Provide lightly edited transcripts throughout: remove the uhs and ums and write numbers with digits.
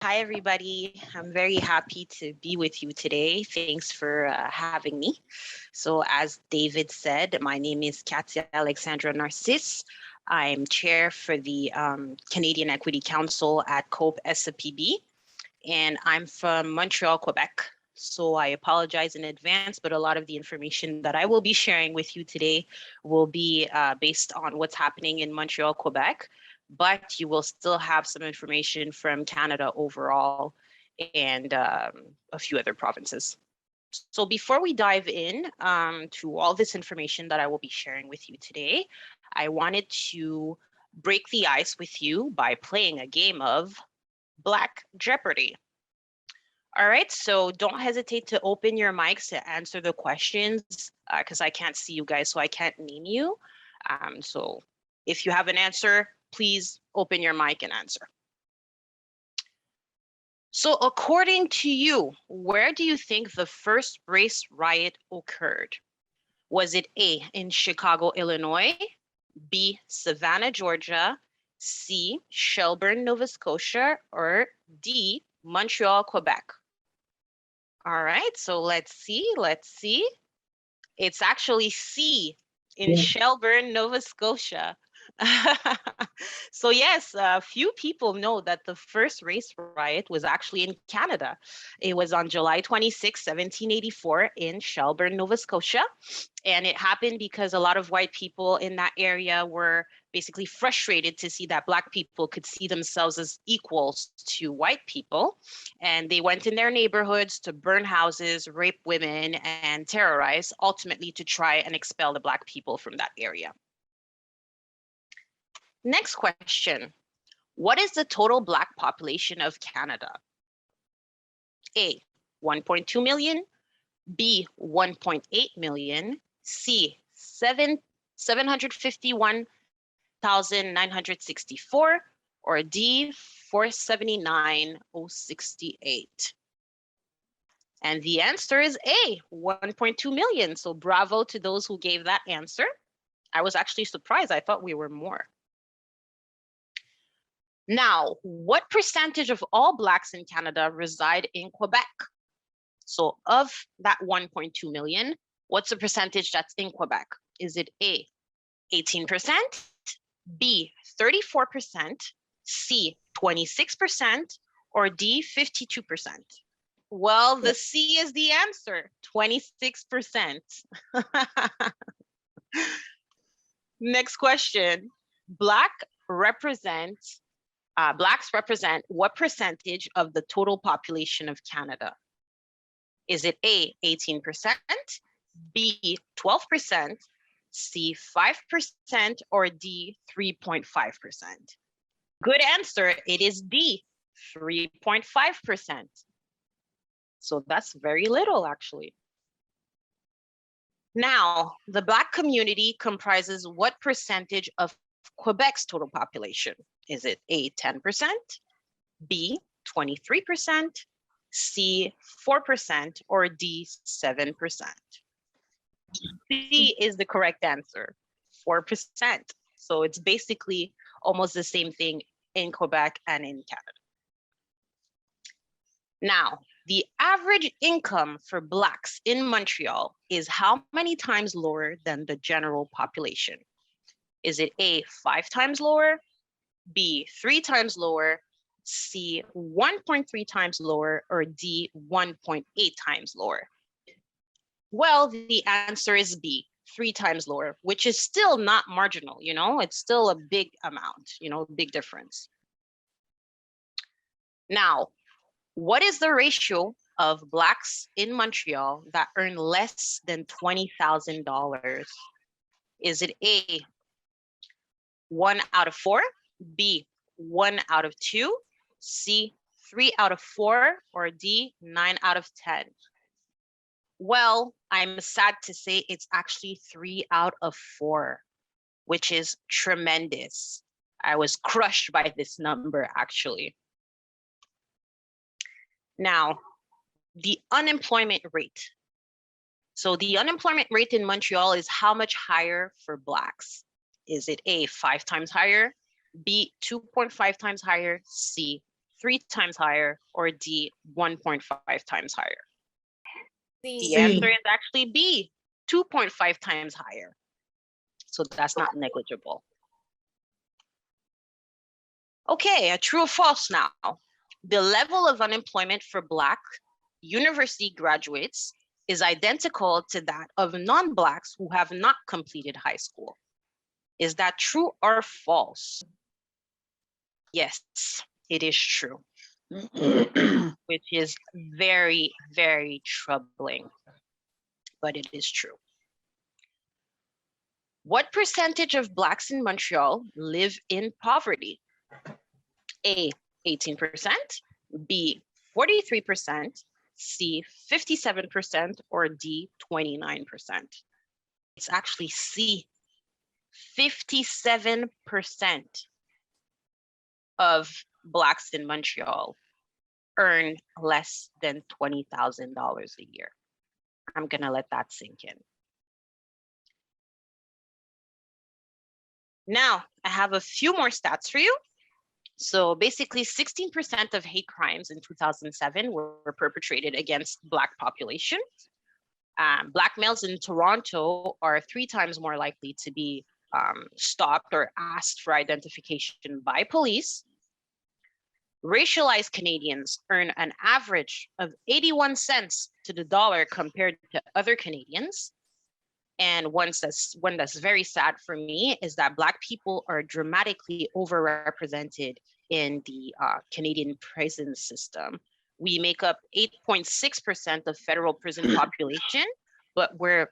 Hi, everybody. I'm very happy to be with you today. Thanks for having me. So as David said, my name is Kathia Narcisse. I'm chair for the Canadian Equity Council at COPESEPB, and I'm from Montreal, Quebec. So I apologize in advance, but a lot of the information that I will be sharing with you today will be based on what's happening in Montreal, Quebec, but you will still have some information from Canada overall and a few other provinces. So before we dive in to all this information that I will be sharing with you today, I wanted to break the ice with you by playing a game of Black Jeopardy. All right, so don't hesitate to open your mics to answer the questions because I can't see you guys, so I can't name you. So if you have an answer, please open your mic and answer. So according to you, where do you think the first race riot occurred? Was it A, in Chicago, Illinois, B, Savannah, Georgia, C, Shelburne, Nova Scotia, or D, Montreal, Quebec? All right, so let's see. It's actually C, in Shelburne, Nova Scotia. So yes, few people know that the first race riot was actually in Canada. It was on July 26, 1784 in Shelburne, Nova Scotia. And it happened because a lot of white people in that area were basically frustrated to see that Black people could see themselves as equals to white people. And they went in their neighborhoods to burn houses, rape women, and terrorize, ultimately to try and expel the Black people from that area. Next question. What is the total Black population of Canada? A, 1.2 million, B, 1.8 million, C, 751,964, or D, 479,068. And the answer is A, 1.2 million. So bravo to those who gave that answer. I was actually surprised. I thought we were more. Now, what percentage of all Blacks in Canada reside in Quebec? So of that 1.2 million, what's the percentage that's in Quebec? Is it A, 18%, B, 34%, C, 26%, or D, 52%? Well, the C is the answer, 26%. Next question. Blacks represent what percentage of the total population of Canada? Is it A, 18%, B, 12%, C, 5%, or D, 3.5%? Good answer, it is D, 3.5%. So that's very little, actually. Now, the Black community comprises what percentage of Quebec's total population? Is it A, 10%, B, 23%, C, 4%, or D, 7%? C is the correct answer, 4%. So it's basically almost the same thing in Quebec and in Canada. Now, the average income for Blacks in Montreal is how many times lower than the general population? Is it A, 5 times lower, B, 3 times lower, C, 1.3 times lower, or D, 1.8 times lower? Well, the answer is B, 3 times lower, which is still not marginal, you know, it's still a big amount, you know, big difference. Now, what is the ratio of Blacks in Montreal that earn less than $20,000? Is it A, 1 out of 4, B, 1 out of 2, C, 3 out of 4, or D, 9 out of 10? Well, I'm sad to say it's actually 3 out of 4, which is tremendous. I was crushed by this number, actually. Now, the unemployment rate. So the unemployment rate in Montreal is how much higher for Blacks? Is it A, 5 times higher, B, 2.5 times higher, C, 3 times higher, or D, 1.5 times higher? The C. answer is actually B, 2.5 times higher. So that's not negligible. Okay, a true or false now. The level of unemployment for Black university graduates is identical to that of non-Blacks who have not completed high school. Is that true or false? Yes, it is true, which is very, very troubling, but it is true. What percentage of Blacks in Montreal live in poverty? A, 18%, B, 43%, C, 57%, or D, 29%. It's actually C, 57% of Blacks in Montreal earn less than $20,000 a year. I'm gonna let that sink in. Now, I have a few more stats for you. So basically 16% of hate crimes in 2007 were perpetrated against Black population. Black males in Toronto are 3 times more likely to be stopped or asked for identification by police. Racialized Canadians earn an average of 81 cents to the dollar compared to other Canadians. And one that's very sad for me is that Black people are dramatically overrepresented in the Canadian prison system. We make up 8.6% of federal prison population, but we're,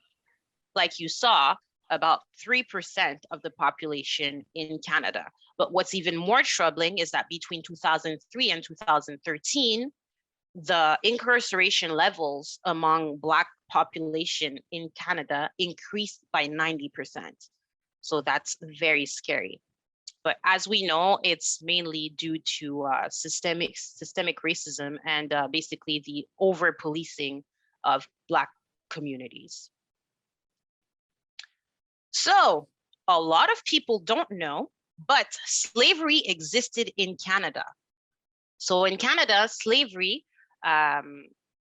like you saw, about 3% of the population in Canada. But what's even more troubling is that between 2003 and 2013, the incarceration levels among Black population in Canada increased by 90%. So that's very scary. But as we know, it's mainly due to systemic racism and basically the over-policing of Black communities. So a lot of people don't know, but slavery existed in Canada. So in Canada, slavery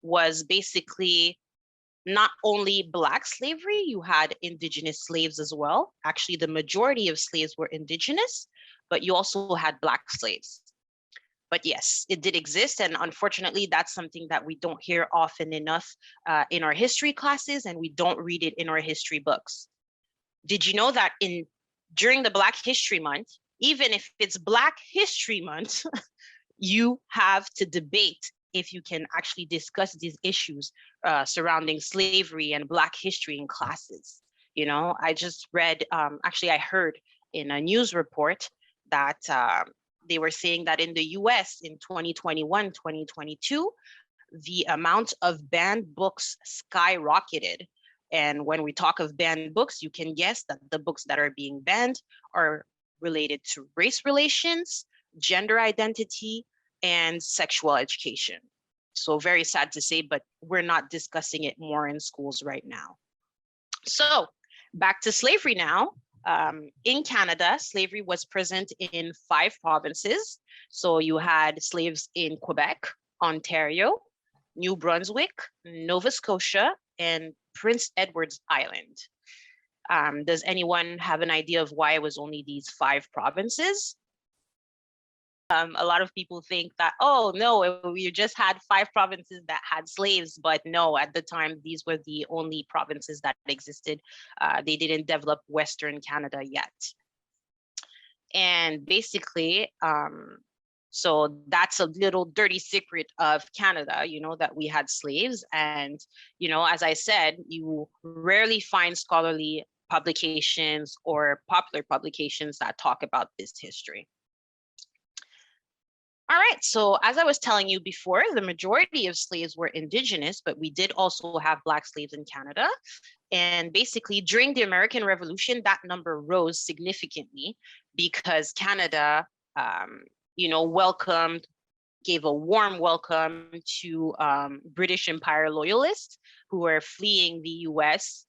was basically not only Black slavery, you had Indigenous slaves as well. Actually, the majority of slaves were Indigenous, but you also had Black slaves. But yes, it did exist. And unfortunately, that's something that we don't hear often enough in our history classes, and we don't read it in our history books. Did you know that during the Black History Month, even if it's Black History Month, you have to debate if you can actually discuss these issues surrounding slavery and Black history in classes. You know, I just read, actually I heard in a news report that they were saying that in the US in 2021, 2022, the amount of banned books skyrocketed. And when we talk of banned books, you can guess that the books that are being banned are related to race relations, gender identity, and sexual education. So very sad to say, but we're not discussing it more in schools right now. So back to slavery now. In Canada, slavery was present in 5 provinces. So you had slaves in Quebec, Ontario, New Brunswick, Nova Scotia, and Prince Edward's Island. Does anyone have an idea of why it was only these 5 provinces? A lot of people think that, oh no, we just had 5 provinces that had slaves, but no, at the time, these were the only provinces that existed. They didn't develop Western Canada yet. And basically, so that's a little dirty secret of Canada, you know, that we had slaves. And, you know, as I said, you rarely find scholarly publications or popular publications that talk about this history. All right, so as I was telling you before, the majority of slaves were Indigenous, but we did also have Black slaves in Canada. And basically during the American Revolution, that number rose significantly because Canada, you know, gave a warm welcome to British Empire loyalists who were fleeing the US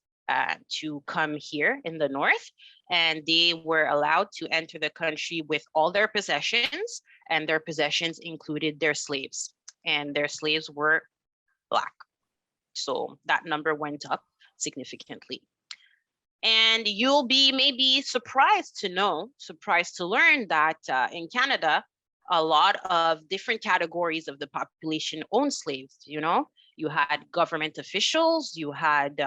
to come here in the north, and they were allowed to enter the country with all their possessions, and their possessions included their slaves, and their slaves were Black. So that number went up significantly. And you'll be maybe surprised to learn that in Canada, a lot of different categories of the population owned slaves. You had government officials, you had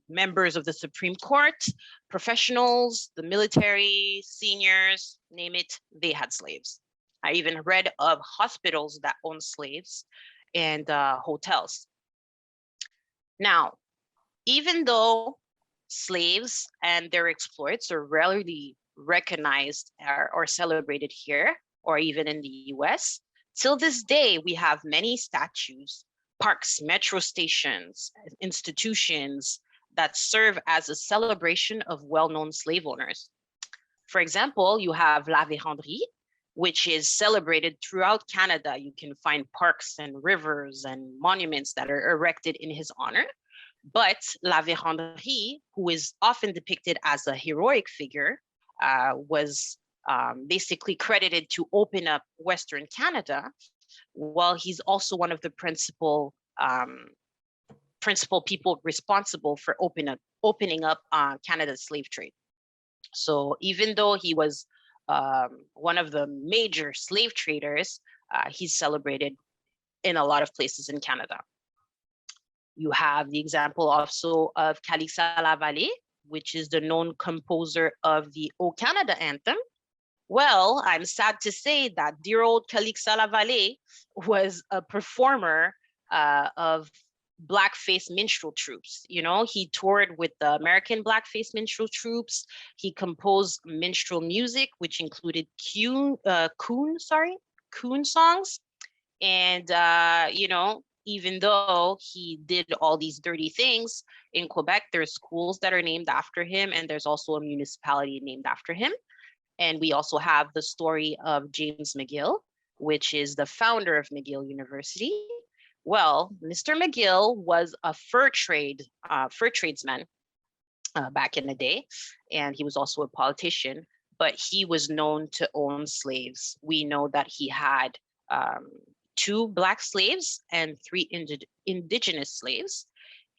members of the Supreme Court, professionals, the military, seniors, name it, they had slaves. I even read of hospitals that own slaves and hotels. Now, even though slaves and their exploits are rarely recognized or celebrated here, or even in the US, till this day, we have many statues, parks, metro stations, institutions that serve as a celebration of well-known slave owners. For example, you have La Vérendrye, which is celebrated throughout Canada. You can find parks and rivers and monuments that are erected in his honor. But La Vérendrye, who is often depicted as a heroic figure, was basically credited to open up Western Canada, while he's also one of the principal people responsible for opening up Canada's slave trade. So even though he was one of the major slave traders, he's celebrated in a lot of places in Canada. You have the example also of Calixa Lavallee, which is the known composer of the O Canada anthem. Well, I'm sad to say that dear old Calixa Lavallee was a performer of Blackface minstrel troops. He toured with the American Blackface minstrel troops. He composed minstrel music, which included coon songs. And, even though he did all these dirty things, in Quebec, there's schools that are named after him, and there's also a municipality named after him. And we also have the story of James McGill, which is the founder of McGill University. Well, Mr. McGill was a fur tradesman back in the day, and he was also a politician, but he was known to own slaves. We know that he had 2 Black slaves and 3 indigenous slaves.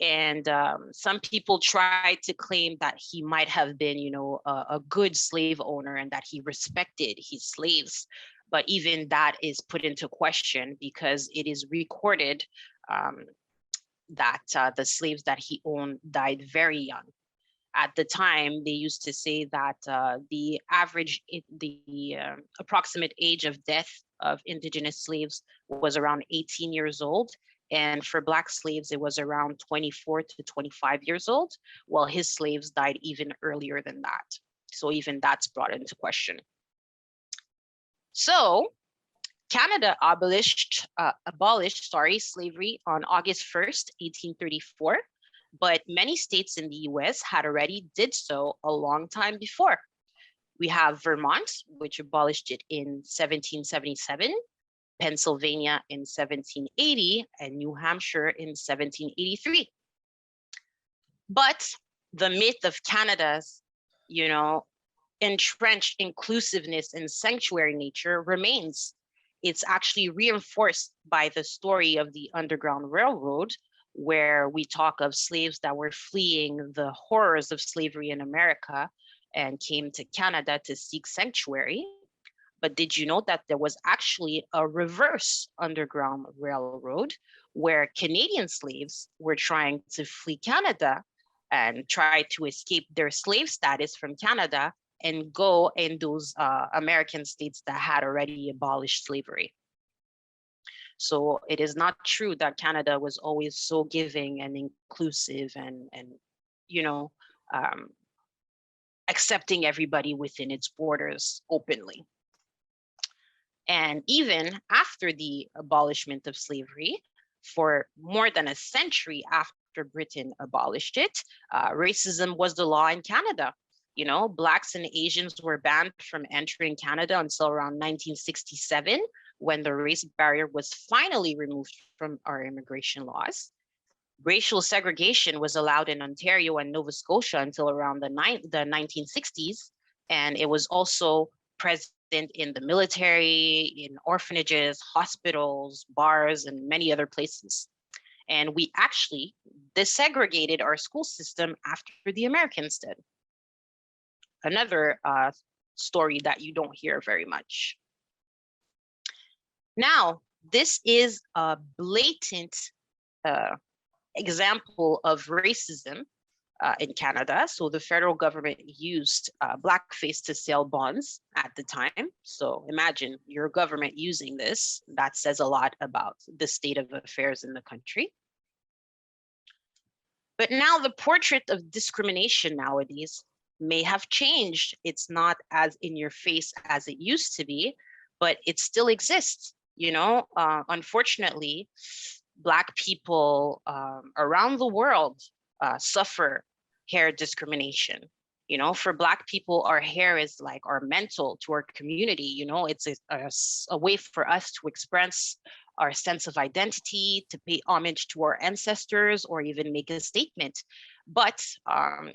And some people try to claim that he might have been, a good slave owner and that he respected his slaves. But even that is put into question because it is recorded that the slaves that he owned died very young. At the time, they used to say that the approximate age of death of indigenous slaves was around 18 years old. And for Black slaves, it was around 24 to 25 years old, while his slaves died even earlier than that. So even that's brought into question. So Canada abolished slavery on August 1st, 1834, but many states in the US had already did so a long time before. We have Vermont, which abolished it in 1777, Pennsylvania in 1780, and New Hampshire in 1783. But the myth of Canada's, entrenched inclusiveness and sanctuary nature remains. It's actually reinforced by the story of the Underground Railroad, where we talk of slaves that were fleeing the horrors of slavery in America and came to Canada to seek sanctuary. But did you know that there was actually a reverse Underground Railroad where Canadian slaves were trying to flee Canada and try to escape their slave status from Canada and go in those American states that had already abolished slavery? So it is not true that Canada was always so giving and inclusive and accepting everybody within its borders openly. And even after the abolishment of slavery, for more than a century after Britain abolished it, racism was the law in Canada. Blacks and Asians were banned from entering Canada until around 1967, when the race barrier was finally removed from our immigration laws. Racial segregation was allowed in Ontario and Nova Scotia until around the 1960s, and it was also present in the military, in orphanages, hospitals, bars, and many other places. And we actually desegregated our school system after the Americans did. Another story that you don't hear very much. Now, this is a blatant example of racism in Canada. So the federal government used Blackface to sell bonds at the time. So imagine your government using this. That says a lot about the state of affairs in the country. But now the portrait of discrimination nowadays may have changed. It's not as in your face as it used to be, but it still exists. You know, unfortunately, Black people around the world suffer hair discrimination. You know, for Black people, our hair is like our mental to our community. You know, it's a way for us to express our sense of identity, to pay homage to our ancestors, or even make a statement. But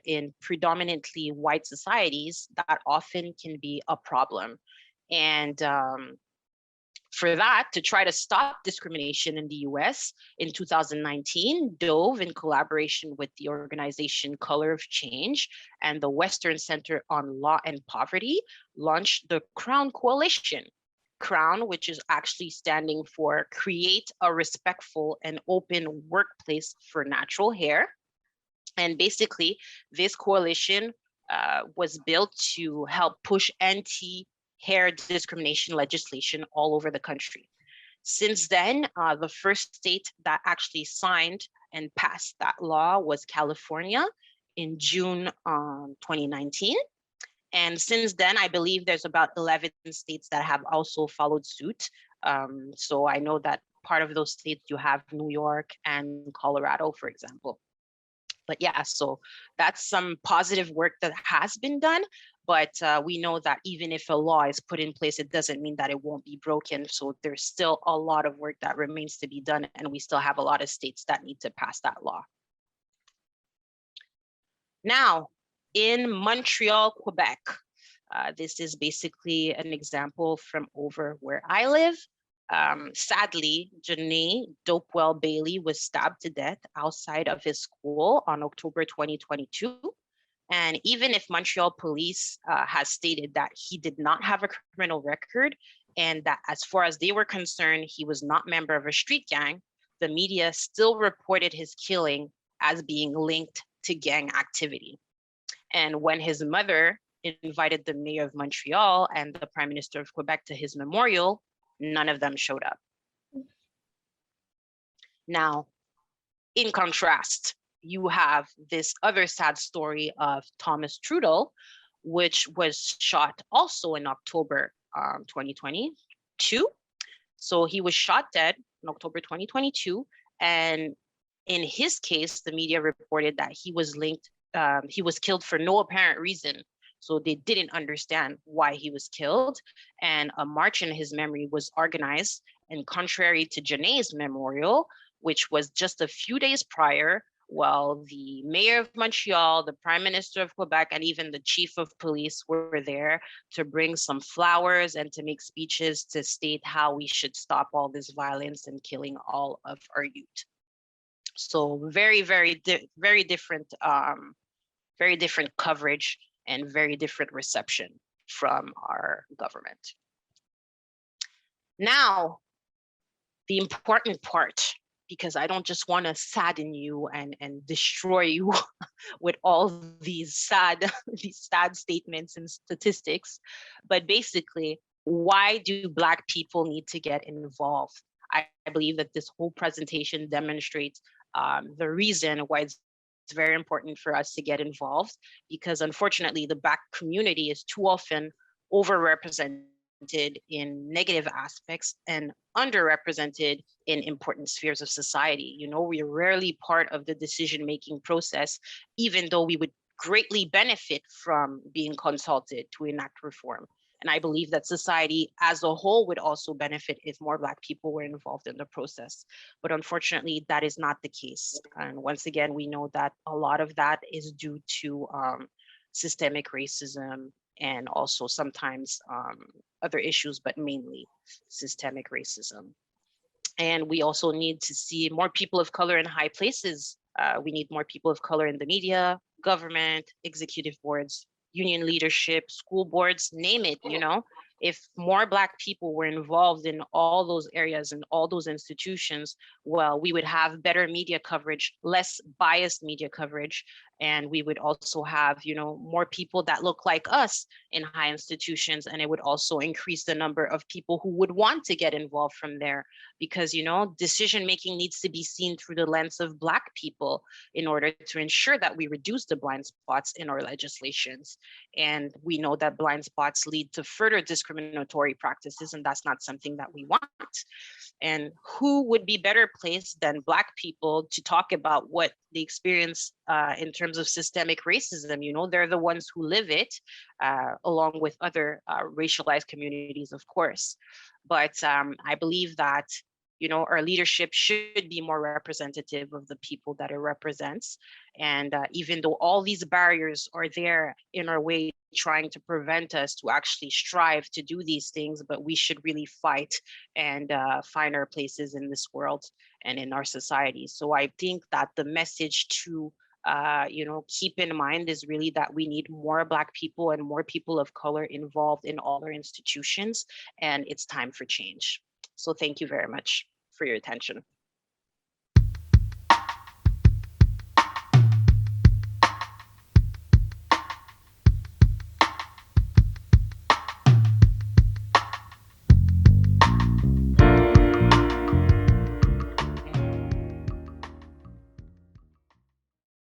in predominantly white societies, that often can be a problem. And for that, to try to stop discrimination in the US in 2019, Dove, in collaboration with the organization Color of Change and the Western Center on Law and Poverty, launched the Crown Coalition. Crown, which is actually standing for Create a Respectful and Open Workplace for Natural Hair. And basically, this coalition was built to help push anti-hair discrimination legislation all over the country. Since then, the first state that actually signed and passed that law was California in June 2019. And since then, I believe there's about 11 states that have also followed suit. So I know that part of those states, you have New York and Colorado, for example. But yeah, so that's some positive work that has been done. But we know that even if a law is put in place, it doesn't mean that it won't be broken. So there's still a lot of work that remains to be done. And we still have a lot of states that need to pass that law. Now, in Montreal, Quebec, this is basically an example from over where I live. Sadly, Janae Dopewell Bailey was stabbed to death outside of his school on October 2022. And even if Montreal police has stated that he did not have a criminal record and that as far as they were concerned, he was not a member of a street gang, the media still reported his killing as being linked to gang activity. And when his mother invited the mayor of Montreal and the prime minister of Quebec to his memorial, none of them showed up. Now, in contrast, you have this other sad story of Thomas Trudeau, which was shot also in October 2022. So he was shot dead in October 2022. And in his case, the media reported that he was linked, he was killed for no apparent reason. So they didn't understand why he was killed. And a march in his memory was organized. And contrary to Janae's memorial, which was just a few days prior, well, the mayor of Montreal, the prime minister of Quebec, and even the chief of police were there to bring some flowers and to make speeches to state how we should stop all this violence and killing all of our youth. So very, very different coverage and very different reception from our government. Now, the important part, because I don't just want to sadden you and destroy you with all these sad statements and statistics, but basically, why do Black people need to get involved? I believe that this whole presentation demonstrates the reason why it's very important for us to get involved, because unfortunately, the Black community is too often overrepresented in negative aspects and underrepresented in important spheres of society. You know, we're rarely part of the decision-making process, even though we would greatly benefit from being consulted to enact reform. And I believe that society as a whole would also benefit if more Black people were involved in the process. But unfortunately, that is not the case. And once again, we know that a lot of that is due to systemic racism and also sometimes other issues, but mainly systemic racism. And we also need to see more people of color in high places. We need more people of color in the media, government, executive boards, union leadership, school boards, name it, you know. If more Black people were involved in all those areas and all those institutions, well, we would have better media coverage, less biased media coverage, and we would also have, you know, more people that look like us in high institutions, and it would also increase the number of people who would want to get involved from there, because, you know, decision making needs to be seen through the lens of Black people in order to ensure that we reduce the blind spots in our legislations. And we know that blind spots lead to further discriminatory practices, and that's not something that we want. And who would be better placed than Black people to talk about what they experience in terms of systemic racism? You know, they're the ones who live it, along with other racialized communities, of course. But I believe that, you know, our leadership should be more representative of the people that it represents. And even though all these barriers are there in our way, trying to prevent us to actually strive to do these things, but we should really fight and find our places in this world and in our society. So I think that the message to you know, keep in mind is really that we need more Black people and more people of color involved in all our institutions, and it's time for change. So thank you very much for your attention.